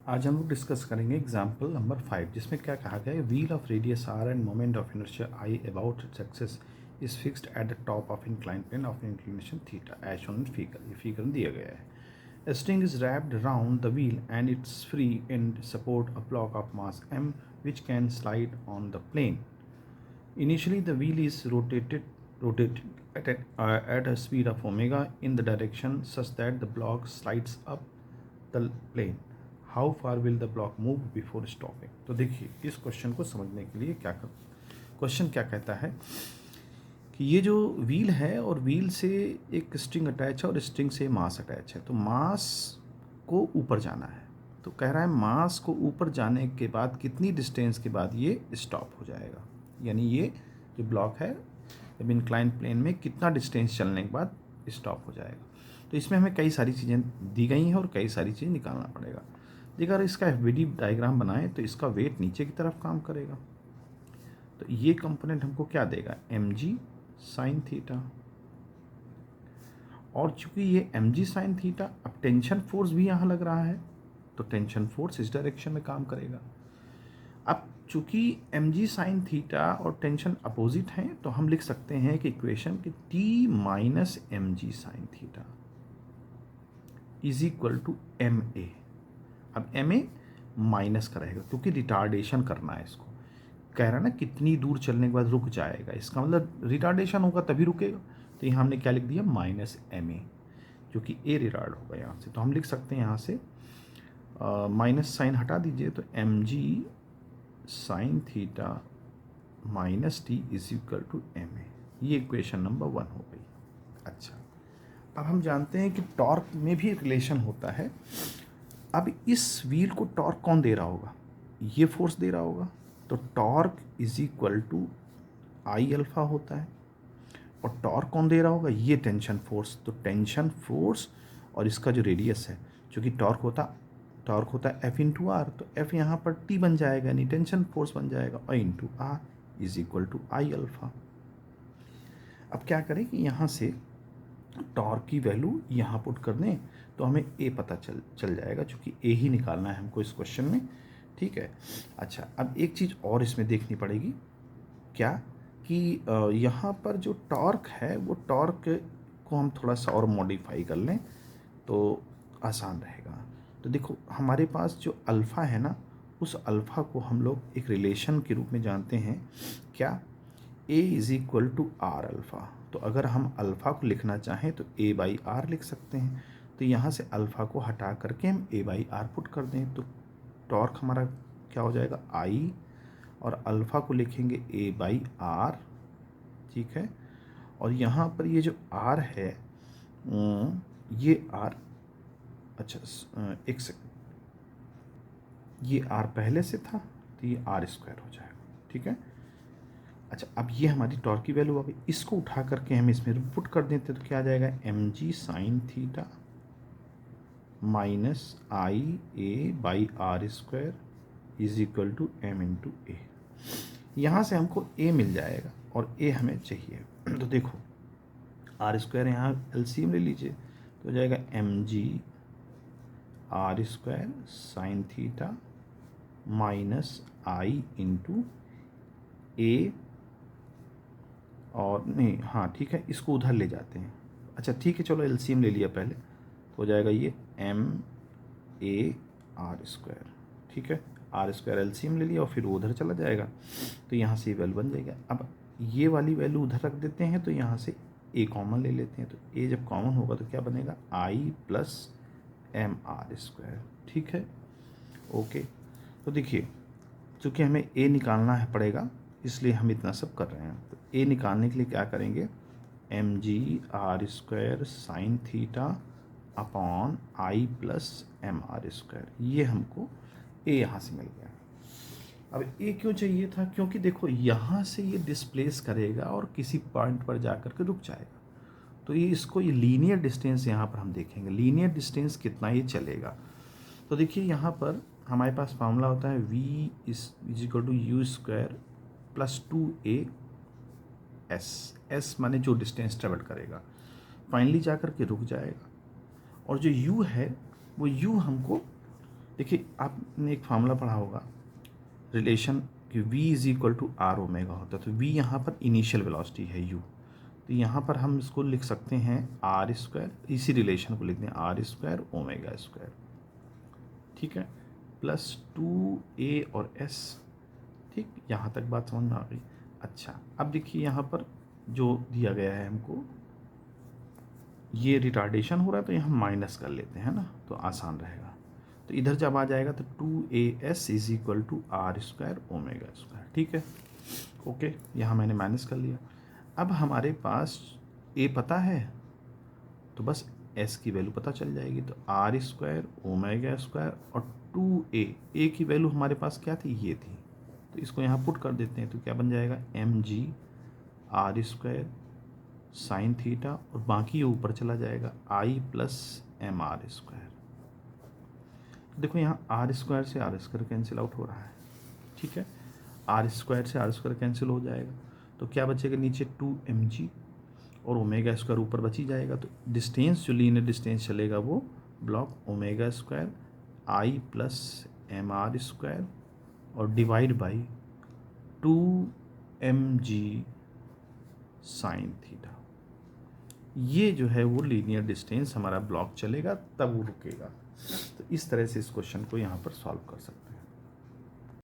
आज हम लोग डिस्कस करेंगे एग्जाम्पल नंबर 5, जिसमें क्या कहा गया है, wheel of radius R and moment of inertia I about its axis is fixed at the top of incline plane of inclination theta as shown in figure. ये फिगर दिया गया है। A string is wrapped round the wheel and its free end support a block of mass m which can slide on the plane. Initially, the wheel is rotated at a speed of omega in the direction such that the block slides up the plane. How far will the block move before stopping? तो देखिए, इस question को समझने के लिए question क्या कहता है कि ये जो व्हील है और व्हील से एक स्ट्रिंग अटैच है और स्ट्रिंग से मास अटैच है। तो मास को ऊपर जाना है, तो कह रहा है मास को ऊपर जाने के बाद कितनी डिस्टेंस के बाद ये स्टॉप हो जाएगा, यानी ये जो ब्लॉक है जब इंक्लाइन प्लेन में कितना डिस्टेंस चलने के बाद स्टॉप हो जाएगा। तो इसमें हमें कई सारी चीज़ें दी गई हैं और कई सारी चीज़ें निकालना पड़ेगा। देखिए, अगर इसका एफबीडी डायग्राम बनाएं तो इसका वेट नीचे की तरफ काम करेगा, तो ये कंपोनेंट हमको क्या देगा, एम जी साइन थीटा। और चूंकि ये एम जी साइन थीटा, अब टेंशन फोर्स भी यहाँ लग रहा है, तो टेंशन फोर्स इस डायरेक्शन में काम करेगा। अब चूंकि एम जी साइन थीटा और टेंशन अपोजिट हैं, तो हम लिख सकते हैं कि इक्वेशन कि T minus M G sine theta is equal to M A. अब एम ए माइनस का रहेगा क्योंकि रिटार्डेशन करना है इसको। कह रहा है ना कितनी दूर चलने के बाद रुक जाएगा, इसका मतलब रिटार्डेशन होगा तभी रुकेगा। तो यहाँ हमने क्या लिख दिया, माइनस एम ए, जो कि ए रिटार्ड होगा यहाँ से। तो हम लिख सकते हैं यहाँ से माइनस साइन हटा दीजिए, तो M G sine theta minus T is equal to M A. ये इक्वेशन नंबर 1 हो गई। अच्छा, अब हम जानते हैं कि टॉर्क में भी रिलेशन होता है। अब इस व्हील को टॉर्क कौन दे रहा होगा, ये फोर्स दे रहा होगा, तो torque is equal to I alpha होता है। और टॉर्क कौन दे रहा होगा, ये टेंशन फोर्स, तो टेंशन फोर्स और इसका जो रेडियस है, चूँकि टॉर्क होता है एफ इंटू आर, तो एफ यहाँ पर टी बन जाएगा, यानी टेंशन फोर्स बन जाएगा, और into R is equal to I alpha. अब क्या करें कि यहाँ से टॉर्क की वैल्यू यहाँ पुट कर दें तो हमें ए पता चल जाएगा, क्योंकि ए ही निकालना है हमको इस क्वेश्चन में। ठीक है। अच्छा, अब एक चीज़ और इसमें देखनी पड़ेगी, क्या कि यहाँ पर जो टॉर्क है वो टॉर्क को हम थोड़ा सा और मॉडिफाई कर लें तो आसान रहेगा। तो देखो, हमारे पास जो अल्फ़ा है ना, उस अल्फ़ा को हम लोग एक रिलेशन के रूप में जानते हैं, क्या, A is equal to R alpha. तो अगर हम अल्फ़ा को लिखना चाहें तो ए बाई आर लिख सकते हैं। तो यहाँ से अल्फ़ा को हटा करके हम ए बाई आर पुट कर दें, तो टॉर्क हमारा क्या हो जाएगा, आई, और अल्फ़ा को लिखेंगे ए बाई आर। ठीक है। और यहाँ पर ये जो आर है, ये आर, अच्छा एक सेकंड, ये आर पहले से था तो ये आर स्क्वायर हो जाएगा। ठीक है। अच्छा, अब ये हमारी टॉर्क की वैल्यू आ गई, इसको उठा करके हम इसमें पुट कर देते तो क्या आ जाएगा, M G sine theta minus I A by R square is equal to M into A. यहाँ से हमको ए मिल जाएगा और ए हमें चाहिए। तो देखो, आर स्क्वायर यहाँ एलसीएम ले लीजिए, तो हो जाएगा M G R square sine theta minus I into A, और नहीं, हाँ ठीक है, इसको उधर ले जाते हैं। अच्छा ठीक है, चलो एलसीएम ले लिया पहले, तो हो जाएगा ये एम ए आर स्क्वायर। ठीक है, आर स्क्वायर एलसीएम ले लिया और फिर वो उधर चला जाएगा, तो यहाँ से वैल्यू बन जाएगा। अब ये वाली वैल्यू उधर रख देते हैं, तो यहाँ से ए कॉमन ले लेते हैं, तो ए जब कॉमन होगा तो क्या बनेगा, आई प्लस एम आर स्क्वायर। ठीक है, ओके। तो देखिए, चूँकि हमें ए निकालना है पड़ेगा, इसलिए हम इतना सब कर रहे हैं। तो ए निकालने के लिए क्या करेंगे, M G R square sine theta upon I plus M R square, ये हमको ए यहाँ से मिल गया। अब ए क्यों चाहिए था, क्योंकि देखो यहाँ से ये डिस्प्लेस करेगा और किसी पॉइंट पर जाकर के रुक जाएगा, तो ये इसको ये लीनियर डिस्टेंस यहाँ पर हम देखेंगे, लीनियर डिस्टेंस कितना ये चलेगा। तो देखिए, यहाँ पर हमारे पास फार्मूला होता है V is equal to U square plus 2a S माने जो डिस्टेंस ट्रेवल करेगा, फाइनली जा कर के रुक जाएगा। और जो u है वो u हमको देखिए आपने एक फार्मूला पढ़ा होगा रिलेशन कि v is equal to R omega होता है, तो v यहाँ पर इनिशियल वेलोसिटी है u, तो यहाँ पर हम इसको लिख सकते हैं आर स्क्वायर, इसी रिलेशन को लिखते हैं आर स्क्वायर ओमेगा स्क्वायर, ठीक है, प्लस 2a और s। ठीक, यहाँ तक बात समझ में आ गई। अच्छा अब देखिए यहाँ पर जो दिया गया है हमको, ये रिटार्डेशन हो रहा है तो यहाँ माइनस कर लेते हैं ना, तो आसान रहेगा। तो इधर जब आ जाएगा तो 2as is equal to R square omega square, ठीक है, ओके, यहाँ मैंने माइनस कर लिया। अब हमारे पास a पता है तो बस s की वैल्यू पता चल जाएगी, तो आर स्क्वायर ओमेगा स्क्वायर और 2a की वैल्यू हमारे पास क्या थी, ये थी, तो इसको यहाँ पुट कर देते हैं, तो क्या बन जाएगा mg R square sine theta, और बाकी ये ऊपर चला जाएगा I plus M R square. देखो यहाँ आर स्क्वायर से आर स्क्वायर कैंसिल आउट हो रहा है, ठीक है, आर स्क्वायर से आर स्क्वायर कैंसिल हो जाएगा, तो क्या बचेगा नीचे 2mg और ओमेगा स्क्वायर ऊपर बची जाएगा, तो डिस्टेंस जो लीनियर डिस्टेंस चलेगा वो ब्लॉक ओमेगा स्क्वायर आई प्लस एम आर स्क्वायर और divide by 2mg sine theta. ये जो है वो लीनियर डिस्टेंस हमारा ब्लॉक चलेगा तब वो रुकेगा। तो इस तरह से इस क्वेश्चन को यहाँ पर सॉल्व कर सकते हैं।